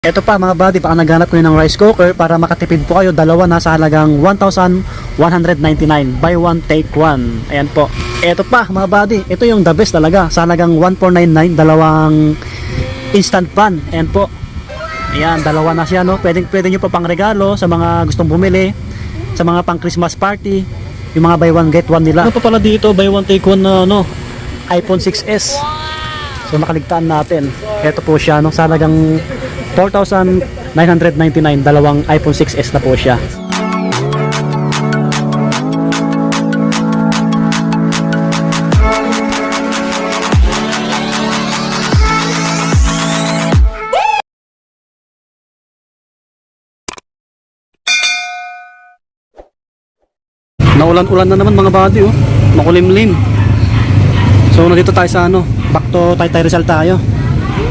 Ito pa mga buddy, baka naghanap ko ng rice cooker para makatipid po kayo. Dalawa na sa halagang 1,199. Buy one, take one. Ayan po. Ito pa mga buddy, ito yung the best talaga. Sa halagang 1,499, dalawang instant pan. Ayan po. Ayan, dalawa na siya, no? Pwede nyo pa pang regalo sa mga gustong bumili, sa mga pang Christmas party, yung mga buy one get one nila. Ano pa pala dito, buy one take one na iPhone 6s. So nakaligtaan natin. Ito po siya, no? Sa halagang 4,999, dalawang iPhone 6s na po siya. Naulan-ulan na naman mga buddy, oh. Makulimlim. So nandito tayo sa back to Taytay Rizal tayo.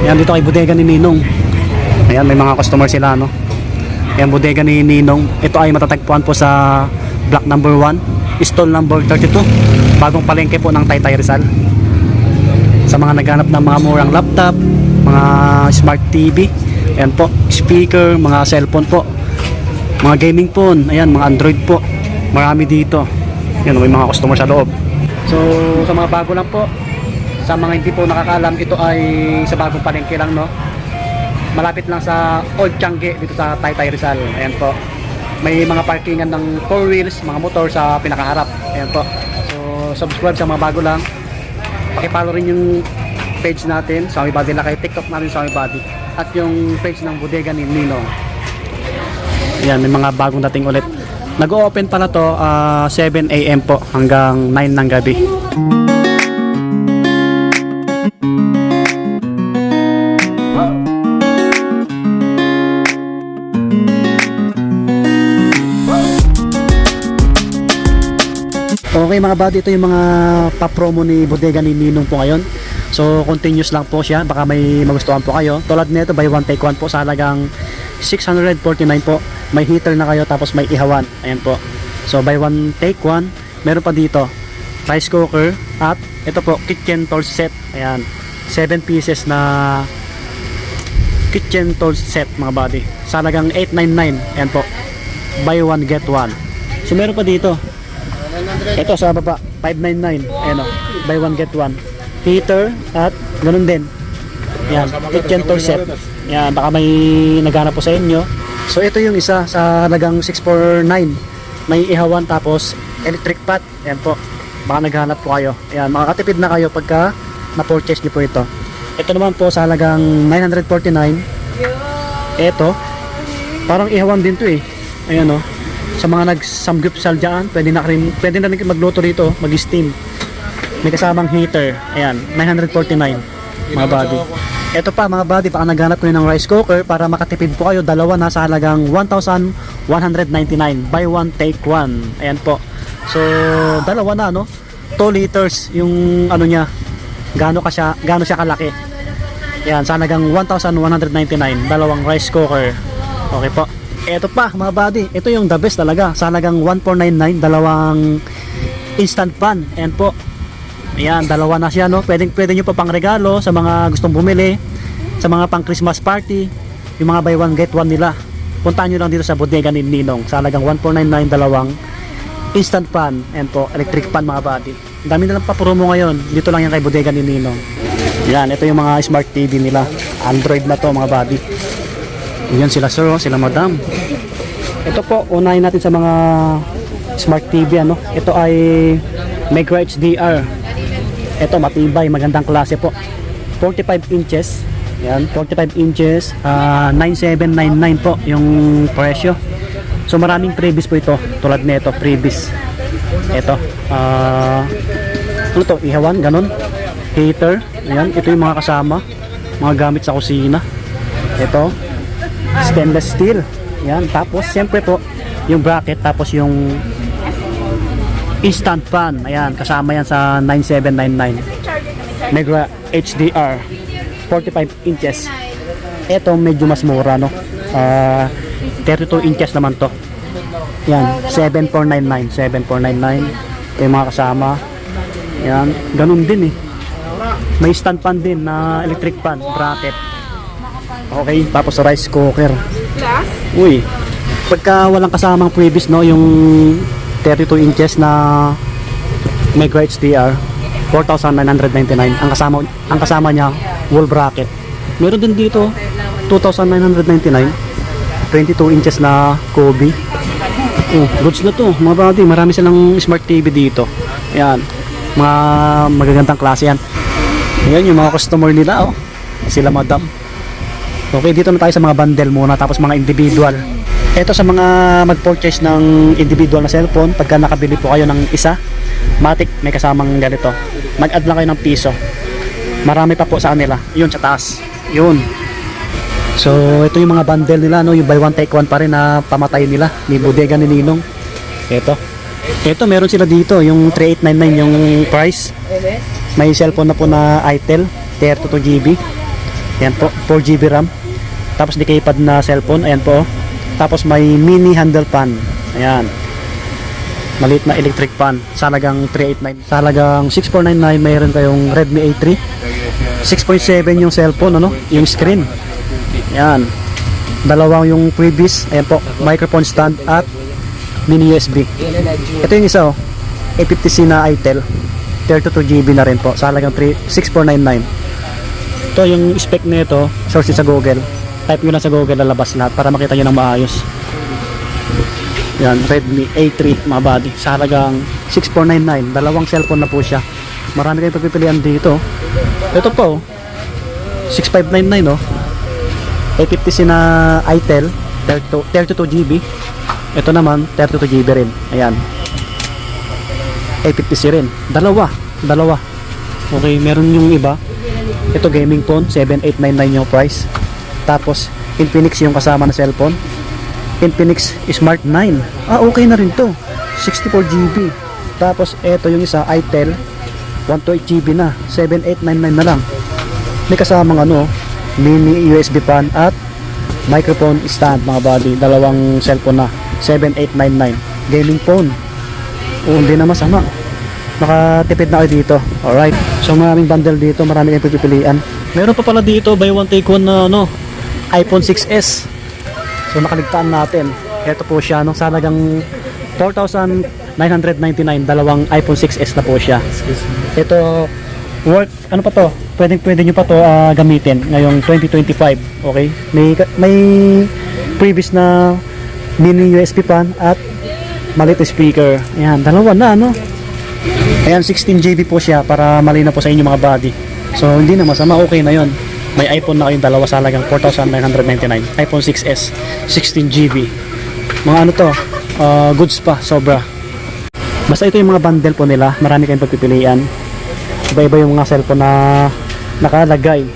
Ayan, dito kay bodega ni Ninong. Ayan, may mga customer sila, no? Ayan, bodega ni Ninong. Ito ay matatagpuan po sa block number 1, stall number 32. Bagong palengke po ng Taytay Rizal. Sa mga naghanap ng mga murang laptop, mga smart TV, ayan po, speaker, mga cellphone po, mga gaming phone, ayan, mga Android po. Marami dito. Ayan, may mga customer sa loob. So, sa mga bago lang po, sa mga hindi po nakakalam, ito ay sa bagong palengke lang, no? Malapit lang sa Old Changi dito sa Taytay Rizal. Ayan po. May mga parkingan ng 4 wheels, mga motor sa pinakaharap. Ayan po. So, subscribe sa mga bago lang. Paki-follow rin yung page natin, Swami Buddy Lakay, TikTok natin Swami Buddy, at yung page ng bodega ni Ninong. Ayan, may mga bagong dating ulit. Nag-o-open pala to 7 AM po hanggang 9 ng gabi. Okay mga buddy, ito yung mga pa-promo ni bodega ni Ninong po ngayon. So continuous lang po siya, baka may magustuhan po kayo. Tulad nito, buy one take one po sa halagang 649 po. May heater na kayo, tapos may ihawan. Ayan po. So buy one take one. Meron pa dito rice cooker, at ito po kitchen tool set. Ayan, 7 pieces na kitchen tool set mga buddy sa halagang 899. Ayan po, buy one get one. So meron pa dito, ito sa baba 599. Ayan o, buy one get one heater, at ganun din. Ayan, kitchen tool set. Ayan, baka may naghanap po sa inyo. So ito yung isa sa halagang 649. May ihawan, tapos electric pot. Ayan po, baka naghanap po kayo. Ayan, makakatipid na kayo pagka na-purchase nyo po ito. Ito naman po sa halagang 949. Ito, parang ihawan din to eh. Ayan o, sa mga nag-samgyupsal dyan, pwede na rin magluto dito, mag-steam. May kasamang heater. Ayan, 949 mga buddy. Ito pa mga buddy, baka naghanap ko ng rice cooker para makatipid po kayo. Dalawa na sa halagang 1,199. Buy one, take one. Ayan po. So, dalawa na, no? 2 liters yung niya. Gaano siya kalaki. Ayan, sa halagang 1,199. Dalawang rice cooker. Okay po. Ito pa mga buddy, ito yung the best talaga. Sa halagang 1,499, dalawang instant pan. Ayan po. Ayan, dalawa na siya, no? Pwede nyo pa pang regalo sa mga gustong bumili, sa mga pang Christmas party, yung mga buy one get one nila. Puntahan nyo lang dito sa bodega ni Ninong sa halagang 1,499, dalawang instant pan. Ayan po, electric pan mga buddy. Dami na lang pa promo ngayon. Dito lang yan kay bodega ni Ninong. Ayan, ito yung mga smart TV nila. Android na to mga buddy. Ayan sila sir, sila madam. Ito po, unahin natin sa mga smart TV, Ito ay Mega HDR. Ito matibay, magandang klase po. 45 inches. Yan, 45 inches, 9,799 po yung presyo. So maraming previous po ito, tulad nito, previous. Ito, ano to, ihawan, ganun. Heater, ayan, ito yung mga kasama, mga gamit sa kusina. Ito, stainless steel. Yan, tapos siyempre po yung bracket, tapos yung instant pan. Ayan, kasama yan sa 9,799. Mega HDR, 45 inches. Ito medyo mas mura, 32 inches naman to. Yan, 7,499. 7,499. Ito yung mga kasama. Yan, ganun din eh. May stand pan din na electric pan, bracket. Okay, tapos rice cooker. Uy, pagka walang kasamang previous, no, yung 32 inches na Mega HDR, 4,999. Ang kasama niya, wall bracket. Meron din dito, 2,999. 22 inches na Kobe. Oh, goods na to, mga buddy. Marami silang smart TV dito. Ayan, mga magagandang klase yan. Ayan yung mga customer nila, oh. Sila madam. Okay, dito na tayo sa mga bundle muna, tapos mga individual. Ito sa mga mag-purchase ng individual na cellphone, pagka nakabili po kayo ng isa, matik may kasamang ganito. Mag-add lang kayo ng piso. Marami pa po sa kanila. Yun sa taas. Yun. So, ito yung mga bundle nila, no? Yung buy one take one pa rin na pamatay nila ni Bodega ni Ninong. Ito meron sila dito, yung 3899 yung price. May cellphone na po na Itel, 32GB. Ayan po, 4GB RAM. Tapos di keypad na cellphone, ayan po. Tapos may mini handle fan. Ayan. Maliit na electric fan. Salagang 389. Salagang 6499, mayroon kayong Redmi A3. 6.7 yung cellphone, ano? Yung screen. Ayan. Dalawang yung previous. Ayan po, microphone stand at mini USB. Ito yung isa, oh. A50C na Itel. 32GB na rin po. Salagang 6499. Ito yung spec nito, search sa Google. Type nyo lang sa Google, lalabas lahat para makita nyo ng maayos. Yan, Redmi A3 mga buddy. Sa halagang 6499. Dalawang cellphone na po siya. Marami kayong pagpipilian dito. Ito po, 6599, oh. A50C na Itel, 32GB. Ito naman, 32GB rin. Ayan. A50C rin. Dalawa. Okay, meron yung iba. Ito gaming phone, 7899 yung price. Tapos, Infinix yung kasama na cellphone. Infinix Smart 9. Ah, okay na rin to. 64GB. Tapos, ito yung isa, Itel, 128GB na. 7899 na lang. May kasamang ano, mini USB fan at microphone stand mga buddy. Dalawang cellphone na. 7899. Gaming phone. O, hindi na masama. Nakatipid na kayo dito. Alright. So, maraming bundle dito. Marami kayong pipilian. Meron pa pala dito, buy one take one na ano, iPhone 6s. So nakaligtaan natin. Ito po siya, no, sa halagang 4,999, dalawang iPhone 6s na po siya. Ito worth, ano pa to? Pwede nyo pa to gamitin ngayong 2025. Okay? May previous na mini USB fan at maliit speaker. Ayan, dalawa na, no? Ayan, 16GB po siya para malinaw po sa inyo mga body. So hindi na masama, okay na yon. May iPhone na kayong dalawa sa halagang 4,999. iPhone 6s, 16GB. Mga ano to, goods pa, sobra. Basta ito yung mga bundle po nila. Marami kayong pagpipilian. Iba-iba yung mga cellphone na nakalagay.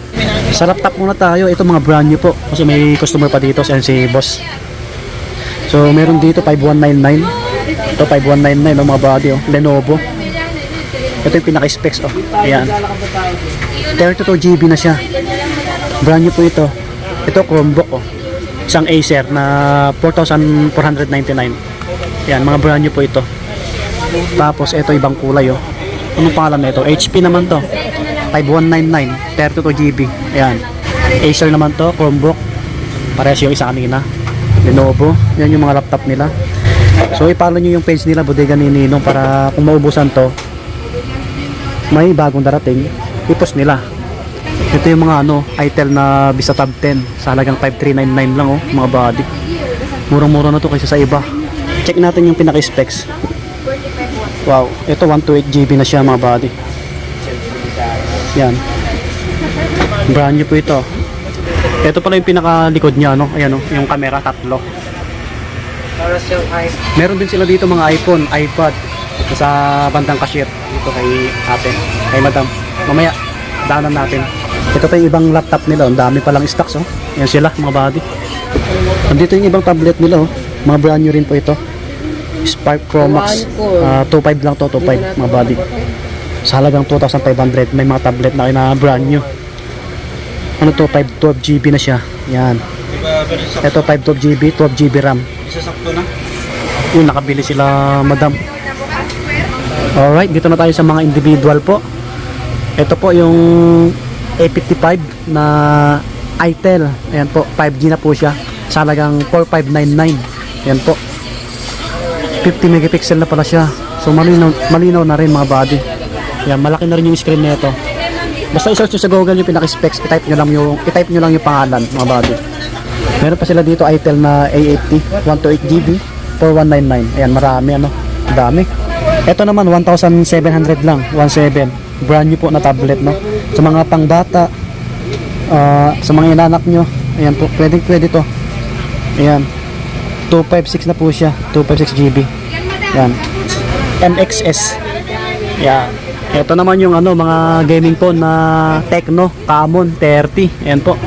Sa laptop muna tayo. Ito mga brand new po. Kasi may customer pa dito, si boss. So meron dito 5199. Ito 5199, no, mga body, oh. Lenovo. Ito yung pinaka-specs, oh. Ayan. 32GB na siya. Brand new po ito. Ito Chromebook, oh. Isang Acer na 4,499. Ayan, mga brand new po ito. Tapos ito ibang kulay, oh. Anong pangalan na ito? HP naman to. 5199, 32GB. Ayan. Acer naman to, Chromebook. Parehas yung isa kanina. Lenovo. Yan yung mga laptop nila. So i-follow nyo yung page nila, Bodega ni Ninong, para kung maubusan to, may bagong darating, i-post nila. Ito yung mga ano, Itel na Vista Tab 10 sa halagang 5399 lang, oh, mga body. Murang-mura na to kaysa sa iba. Check natin yung pinaka-specs. Wow, ito 128GB na siya mga body. Yan. Brand new po ito. Ito pala yung pinaka-likod niya, no? Ayan, oh, yung camera, tatlo. Meron din sila dito mga iPhone, iPad sa bandang cashier dito kay ate, kay madam. Mamaya daanan natin. Ito pa yung ibang laptop nila, ang dami palang stocks, oh. Yan sila mga body. Nandito yung ibang tablet nila, oh. Mga brand new rin po ito. Spark Pro Max, 2.5 lang to, 2.5 mga body. Sa halagang 2,500, may mga tablet na na brand new. Ano to, 512GB na siya. Yan. Ito 512GB, 12GB RAM. Isasakto na. Yun, nakabili sila madam. Alright, dito na tayo sa mga individual po. Ito po yung A55 na itel. Ayan po, 5G na po siya. Sa halagang 4599. Ayan po. 50 megapixel na pala siya. So malinaw na rin mga buddy. Ayan, malaki na rin yung screen nito. Basta i-search nyo sa Google yung pinaka-specs, i-type nyo lang yung pangalan mga buddy. Meron pa sila dito itel na A80 128GB 4199. Ayan, marami ano, dami. Ito naman 1,700 lang, 17. Brand new po na tablet, no. Sa mga pangbata, sa mga inanak nyo, ayan po, pwede to. Ayan, 256 na po siya, 256GB. Ayan, NXS. Ayan. Ito naman yung ano, mga gaming phone na Tecno Camon 30. Ayan po.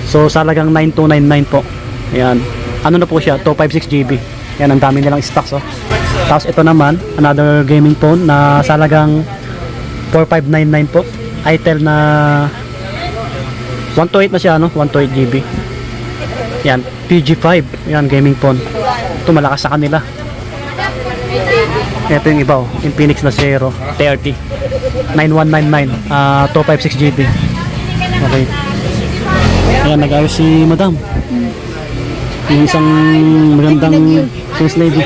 So sa halagang 9299 po. Ayan. Ano na po siya? 256GB. Ayan, ang dami nilang stocks, oh. Tapos ito naman, another gaming phone na sa halagang 4599 po. Itel na 128 na siya, no? 128GB. Ayan, PG5. Ayan, gaming phone. Ito malakas sa kanila. Ito yung iba, oh. Infinix na Zero 30 9199, 256GB. Okay. Ayan, nag-ayos si madam. Yung isang magandang sales lady.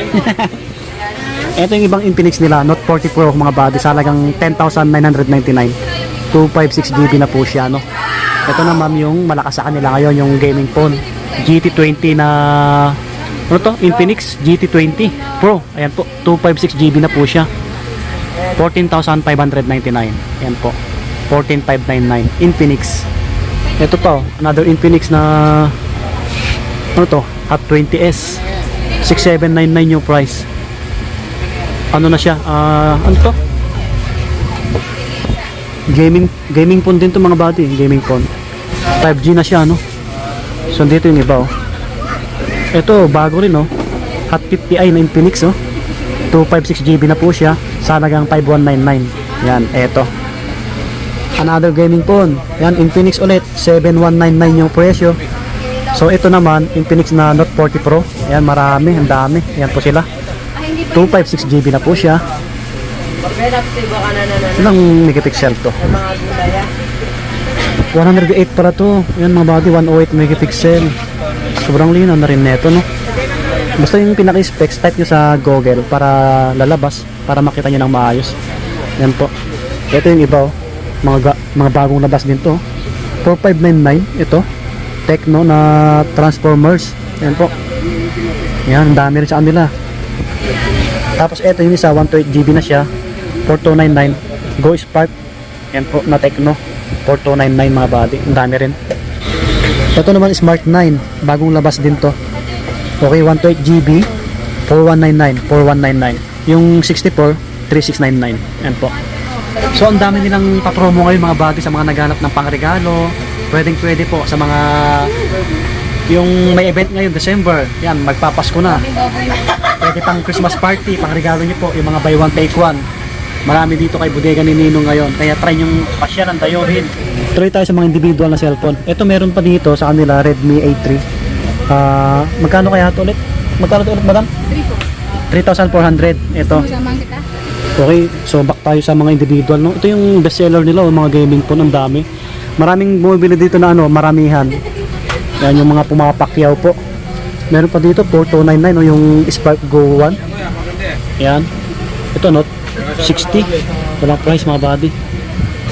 Ito yung ibang Infinix nila, Note 40 Pro mga buddy, sa halagang 10,999. 256GB na po siya, no? Ito naman yung malakas sa kanila ngayon, yung gaming phone. GT20 na ano to? Infinix GT20 Pro. Ayan po, 256GB na po siya. 14,599. Ayan po, 14,599 Infinix. Ito pa, another Infinix na ano to? Hot 20S 6799 yung price. Ano na siya? Ano to? Gaming phone din to mga buddy, gaming phone. 5G na siya, no? So dito yung iba, oh. Ito, bago rin, oh. Hot 50i na Infinix, oh. 256GB na po siya sa halagang 5199. Yan, eto. Another gaming phone. Yan, Infinix ulit. 7199 yung presyo. So ito naman, Infinix na Note 40 Pro. Yan, marami, ang dami. Yan po sila. 256GB na po siya. Ilang megapixel to? 108 para to. Yan mga buddy, 108 megapixel. Sobrang linaw na rin neto, no? Basta yung pinaka-specs, type nyo sa Google para lalabas, para makita nyo ng maayos. Yan po. Ito yung iba, oh. Mga bagong labas din to. 4599, ito. Tecno na Transformers. Yan po. Yan, dami rin sa kanila. Tapos ito yung isa, 128GB na siya. 4299. Go Spark. Yan po, na Tecno. 4299 mga buddy. Ang dami rin. Ito naman Smart 9. Bagong labas din to. Okay, 128GB. 4199. 4199. Yung 64, 3699. Yan po. So ang dami nilang papromo ngayon mga buddy sa mga naghanap ng pangregalo. Pwede po sa mga yung may event ngayon December. Yan, magpapasko na. Pwede pang Christmas party, pangregalo niyo po yung mga buy one take one. Marami dito kay Bodega ni Ninong ngayon. Kaya try yung pasyalan tayo rin. Tuloy tayo sa mga individual na cellphone. Ito meron pa dito sa kanila, Redmi A3. Magkano kaya ito ulit? Magkano ito ulit, madam? 3,400. Ito. Okay, so back tayo sa mga individual, no? Ito yung best seller nila, mga gaming phone, ang dami. Maraming bumibili dito na ano, maramihan. Yan yung mga pumapakyaw po. Meron pa dito 4299, no, yung Spark Go 1. Yan. Ito Note 60. Walang price mga buddy.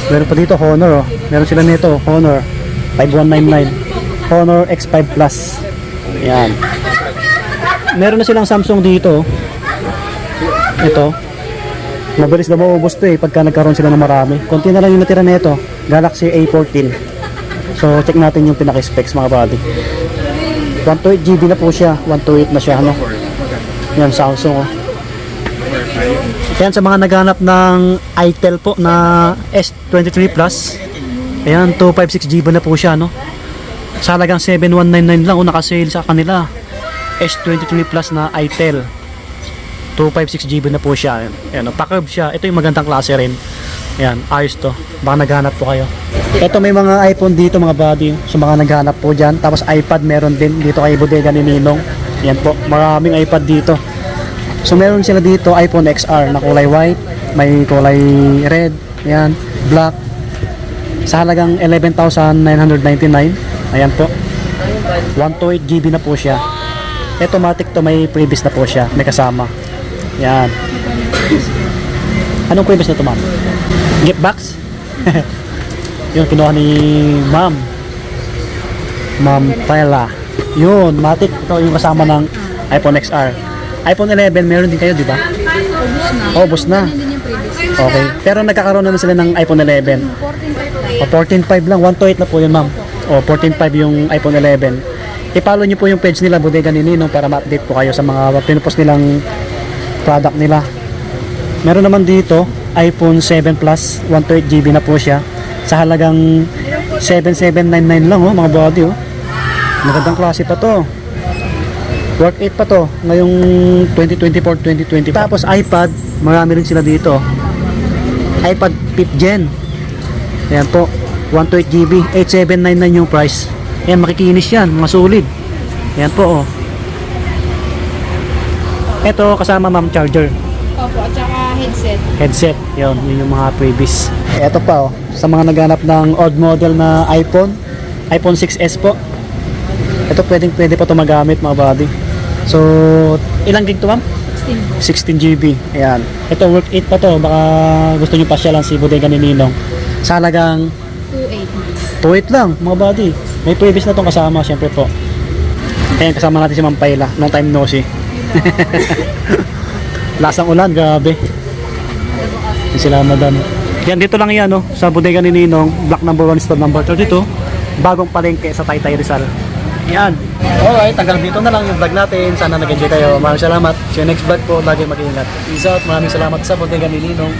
Meron pa dito Honor, oh. Meron sila nito, Honor 5199. Honor X5 Plus. Yan. Meron na silang Samsung dito. Ito. Mabilis na maubos to pagka nagkaroon sila ng marami. Konti na lang yung natira nito. Galaxy A14. So check natin yung pinaka-specs mga buddy. 128GB na po siya. 128 na siya, no? Yan, Samsung, oh. Yan, sa mga naghanap ng itel po na S23 Plus. Ayan, 256GB na po siya, no? Sa halagang 7199 lang, naka-sale sa kanila. S23 Plus na itel. 256GB na po siya. Ayan, pa-curve siya. Ito yung magandang klase rin. Ayan, ayos to. Baka naghanap po kayo. Ito may mga iPhone dito mga buddy. So mga naghanap po dyan. Tapos iPad meron din dito kay Bodega ni Ninong. Ayan po, maraming iPad dito. So meron sila dito iPhone XR na kulay white. May kulay red. Ayan, black. Sa halagang 11,999. Ayan po. 128 GB na po siya. Automatic to, may previous na po siya. May kasama. Yan. Anong previous na to, ma'am? Gift box? Yun, kinuha ni ma'am. Ma'am Paila. Yun, matik. Ito yung kasama ng iPhone XR. iPhone 11, meron din kayo, di ba? Ubus na. Okay. Pero nagkakaroon naman sila ng iPhone 11. 14.5 lang. 128 na po yun, ma'am. 14.5 yung iPhone 11. I-follow nyo po yung page nila, Bodega ni Ninong, para ma-update po kayo sa mga pinupost nilang product nila. Meron naman dito, iPhone 7 Plus, 128 GB na po siya. Sa halagang 7,799 lang, mga body, Magandang klase pa to. Worth it pa to ngayong 2024-2025. Tapos iPad, marami rin sila dito. iPad 5th Gen. Ayan po, 128 GB, 8,799 yung price. Ayan, makikinis yan, mga solid. Ayan po, Ito, kasama ma'am, charger. Opo, at saka headset. Headset, yun yung mga previous. Ito pa, sa mga naghanap ng old model na iPhone 6s po. Ito pwede pa ito magamit, mga buddy. So, ilang gig to, ma'am? 16 GB. Ayan. Ito, worth it pa to. Baka gusto nyo pasyalan si Bodega ni Ninong. Sa halagang 2.8. 2.8 lang, mga buddy. May previous na itong kasama, syempre po. Ayan, kasama natin si Ma'am Paila. Long time no see. Lasang ulan, grabe. Yan sila, madam. Yan, dito lang yan, sa Bodega ni Ninong. Block number 1, store number 32. Bagong palengke sa Taytay Rizal. Yan. Alright, hanggang dito na lang yung vlog natin. Sana nag-enjoy kayo. Maraming salamat. See you next vlog po. Lagi mag-iingat. Peace out. Maraming salamat sa Bodega ni Ninong.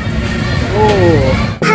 Oh.